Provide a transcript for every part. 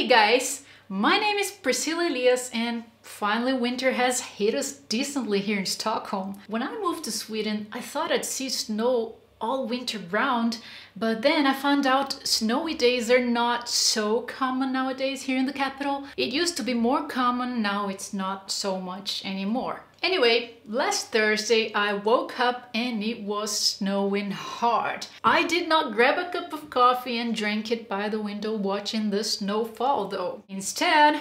Hey guys, my name is Priscilla Elias and finally winter has hit us decently here in Stockholm. When I moved to Sweden, I thought I'd see snow all winter round, but then I found out snowy days are not so common nowadays here in the capital. It used to be more common, now it's not so much anymore. Anyway, last Thursday I woke up and it was snowing hard. I did not grab a cup of coffee and drink it by the window watching the snow fall though. Instead,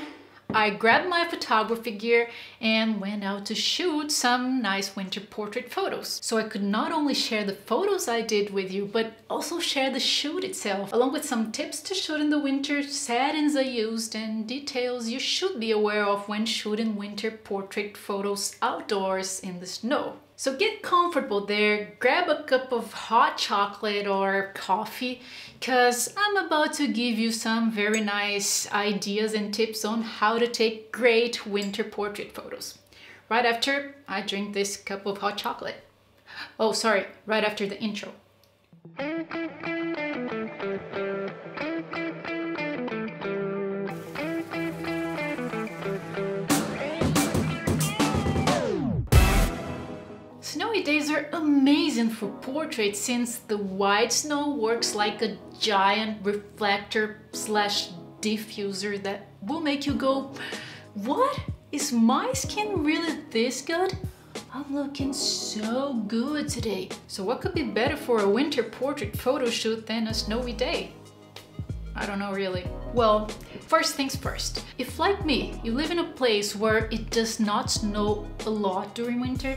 I grabbed my photography gear and went out to shoot some nice winter portrait photos. So I could not only share the photos I did with you, but also share the shoot itself, along with some tips to shoot in the winter, settings I used, and details you should be aware of when shooting winter portrait photos outdoors in the snow. So get comfortable there, grab a cup of hot chocolate or coffee, cause I'm about to give you some very nice ideas and tips on how to take great winter portrait photos. Right after I drink this cup of hot chocolate. Oh, sorry, right after the intro. Snowy days are amazing for portraits since the white snow works like a giant reflector slash diffuser that will make you go, what? Is my skin really this good? I'm looking so good today. So what could be better for a winter portrait photo shoot than a snowy day? I don't know really. Well, first things first. If like me, you live in a place where it does not snow a lot during winter,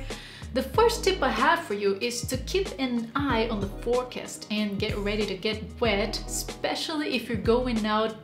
the first tip I have for you is to keep an eye on the forecast and get ready to get wet, especially if you're going out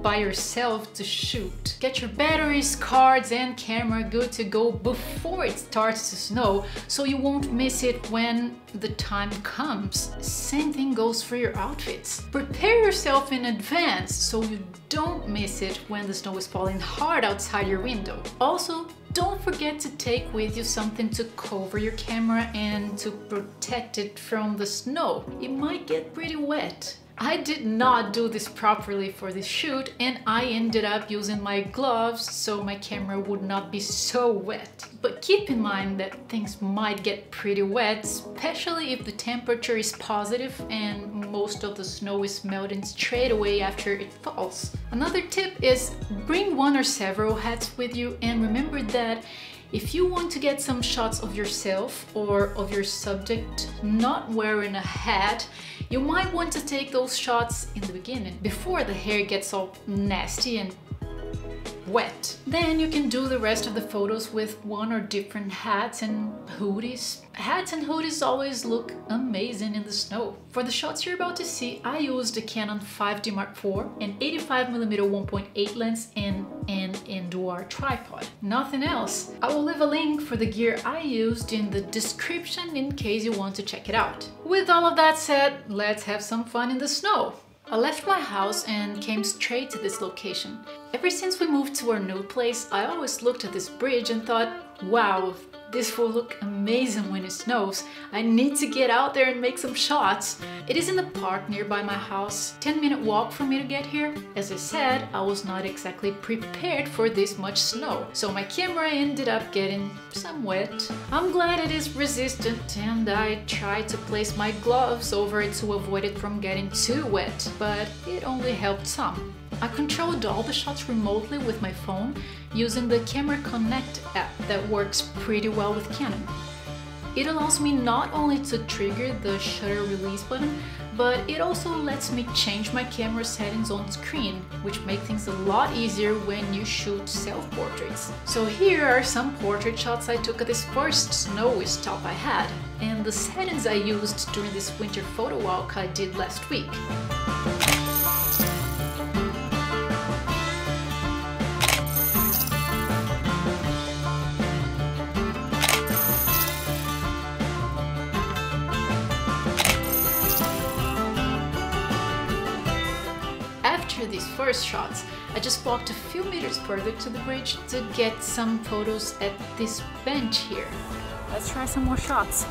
by yourself to shoot. Get your batteries, cards and camera good to go before it starts to snow so you won't miss it when the time comes. Same thing goes for your outfits. Prepare yourself in advance so you don't miss it when the snow is falling hard outside your window. Also, don't forget to take with you something to cover your camera and to protect it from the snow. It might get pretty wet. I did not do this properly for this shoot and I ended up using my gloves so my camera would not be so wet. But keep in mind that things might get pretty wet, especially if the temperature is positive and most of the snow is melting straight away after it falls. Another tip is bring one or several hats with you and remember that if you want to get some shots of yourself or of your subject not wearing a hat, you might want to take those shots in the beginning, before the hair gets all nasty and wet. Then you can do the rest of the photos with one or different hats and hoodies. Hats and hoodies always look amazing in the snow. For the shots you're about to see, I used a Canon 5D Mark IV, an 85mm 1.8 lens and an indoor tripod. Nothing else. I will leave a link for the gear I used in the description in case you want to check it out. With all of that said, let's have some fun in the snow. I left my house and came straight to this location. Ever since we moved to our new place, I always looked at this bridge and thought, wow, this will look amazing when it snows. I need to get out there and make some shots. It is in the park nearby my house, 10-minute walk for me to get here. As I said, I was not exactly prepared for this much snow, so my camera ended up getting some wet. I'm glad it is resistant and I tried to place my gloves over it to avoid it from getting too wet, but it only helped some. I controlled all the shots remotely with my phone using the Camera Connect app that works pretty well with Canon. It allows me not only to trigger the shutter release button, but it also lets me change my camera settings on screen, which make things a lot easier when you shoot self-portraits. So here are some portrait shots I took at this first snowy stop I had, and the settings I used during this winter photo walk I did last week. After these first shots, I just walked a few meters further to the bridge to get some photos at this bench here. Let's try some more shots.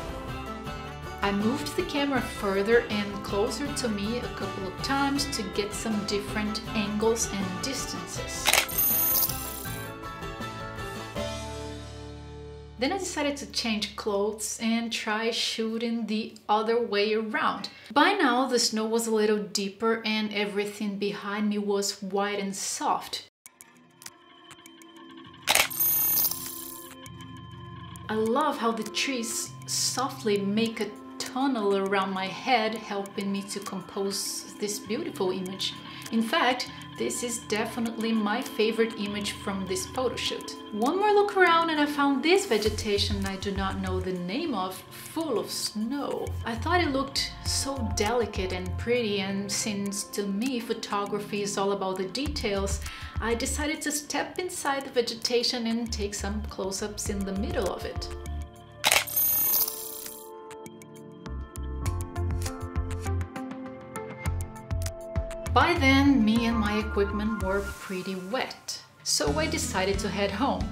I moved the camera further and closer to me a couple of times to get some different angles and distances. Then I decided to change clothes and try shooting the other way around. By now the snow was a little deeper and everything behind me was white and soft. I love how the trees softly make a tunnel around my head, helping me to compose this beautiful image. In fact, this is definitely my favorite image from this photo shoot. One more look around and I found this vegetation I do not know the name of, full of snow. I thought it looked so delicate and pretty, and since to me photography is all about the details, I decided to step inside the vegetation and take some close-ups in the middle of it. By then, me and my equipment were pretty wet, so I decided to head home.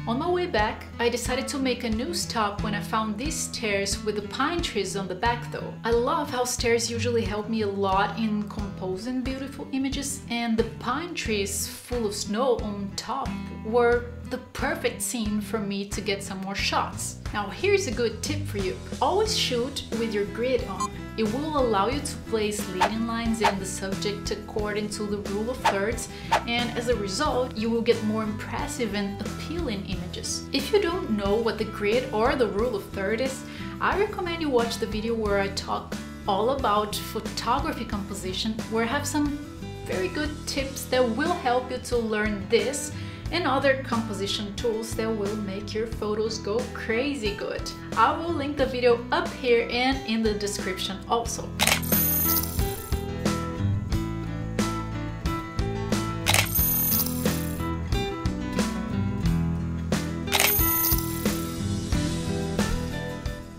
On my way back, I decided to make a new stop when I found these stairs with the pine trees on the back though. I love how stairs usually help me a lot in composing beautiful images, and the pine trees full of snow on top were the perfect scene for me to get some more shots. Now here's a good tip for you. Always shoot with your grid on. It will allow you to place leading lines in the subject according to the rule of thirds, and as a result, you will get more impressive and appealing images. If you don't know what the grid or the rule of third is, I recommend you watch the video where I talk all about photography composition, where I have some very good tips that will help you to learn this and other composition tools that will make your photos go crazy good. I will link the video up here and in the description also.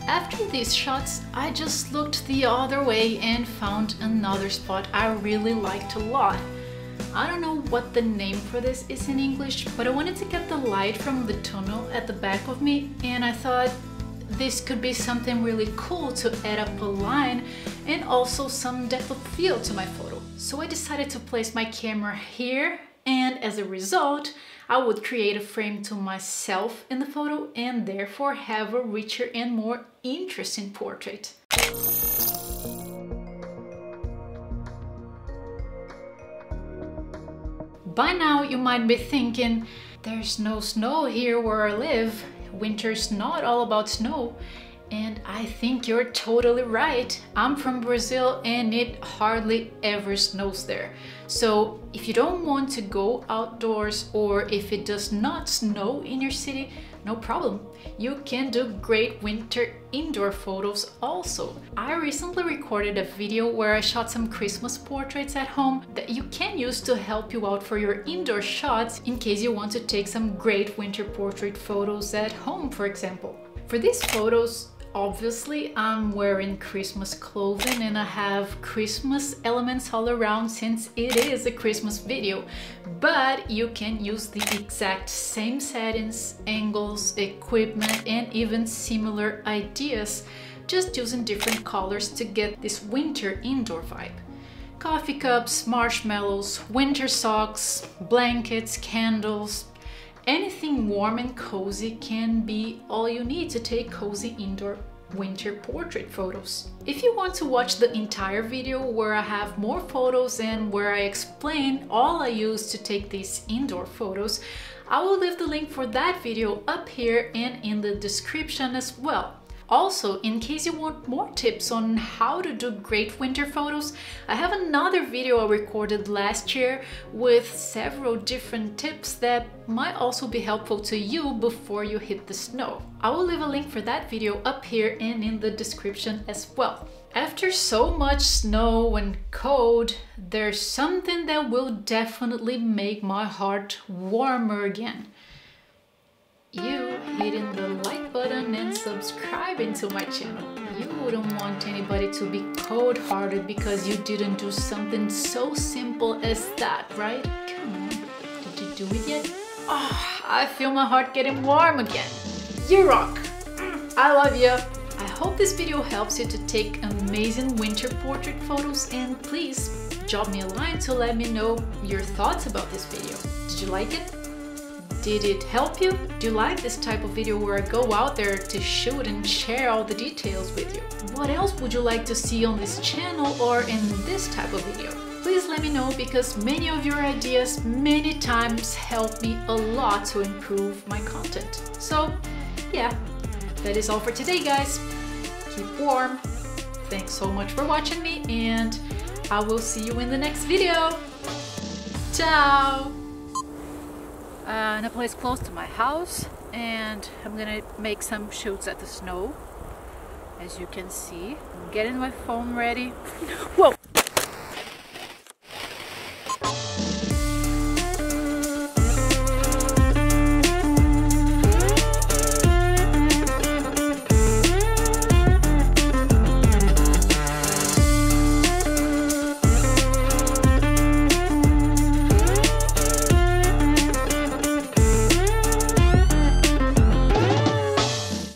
After these shots, I just looked the other way and found another spot I really liked a lot. I don't know what the name for this is in English, but I wanted to get the light from the tunnel at the back of me, and I thought this could be something really cool to add up a line and also some depth of field to my photo. So I decided to place my camera here, and as a result, I would create a frame to myself in the photo and therefore have a richer and more interesting portrait. By now you might be thinking, there's no snow here where I live, winter's not all about snow. And I think you're totally right. I'm from Brazil and it hardly ever snows there. So if you don't want to go outdoors, or if it does not snow in your city, no problem. You can do great winter indoor photos also. I recently recorded a video where I shot some Christmas portraits at home that you can use to help you out for your indoor shots in case you want to take some great winter portrait photos at home, for example. For these photos, obviously I'm wearing Christmas clothing and I have Christmas elements all around since it is a Christmas video, but you can use the exact same settings, angles, equipment, and even similar ideas, just using different colors to get this winter indoor vibe. Coffee cups, marshmallows, winter socks, blankets, candles. Anything warm and cozy can be all you need to take cozy indoor winter portrait photos. If you want to watch the entire video where I have more photos and where I explain all I use to take these indoor photos, I will leave the link for that video up here and in the description as well. Also, in case you want more tips on how to do great winter photos, I have another video I recorded last year with several different tips that might also be helpful to you before you hit the snow. I will leave a link for that video up here and in the description as well. After so much snow and cold, there's something that will definitely make my heart warmer again. You hitting the like button and subscribing to my channel. You wouldn't want anybody to be cold-hearted because you didn't do something so simple as that, right? Come on, did you do it yet? Oh, I feel my heart getting warm again. You rock! I love you! I hope this video helps you to take amazing winter portrait photos, and please drop me a line to let me know your thoughts about this video. Did you like it? Did it help you? Do you like this type of video where I go out there to shoot and share all the details with you? What else would you like to see on this channel or in this type of video? Please let me know, because many of your ideas many times help me a lot to improve my content. So yeah, that is all for today, guys. Keep warm. Thanks so much for watching me, and I will see you in the next video. Ciao! In a place close to my house, and I'm gonna make some shoots at the snow. As you can see, I'm getting my phone ready. Whoa!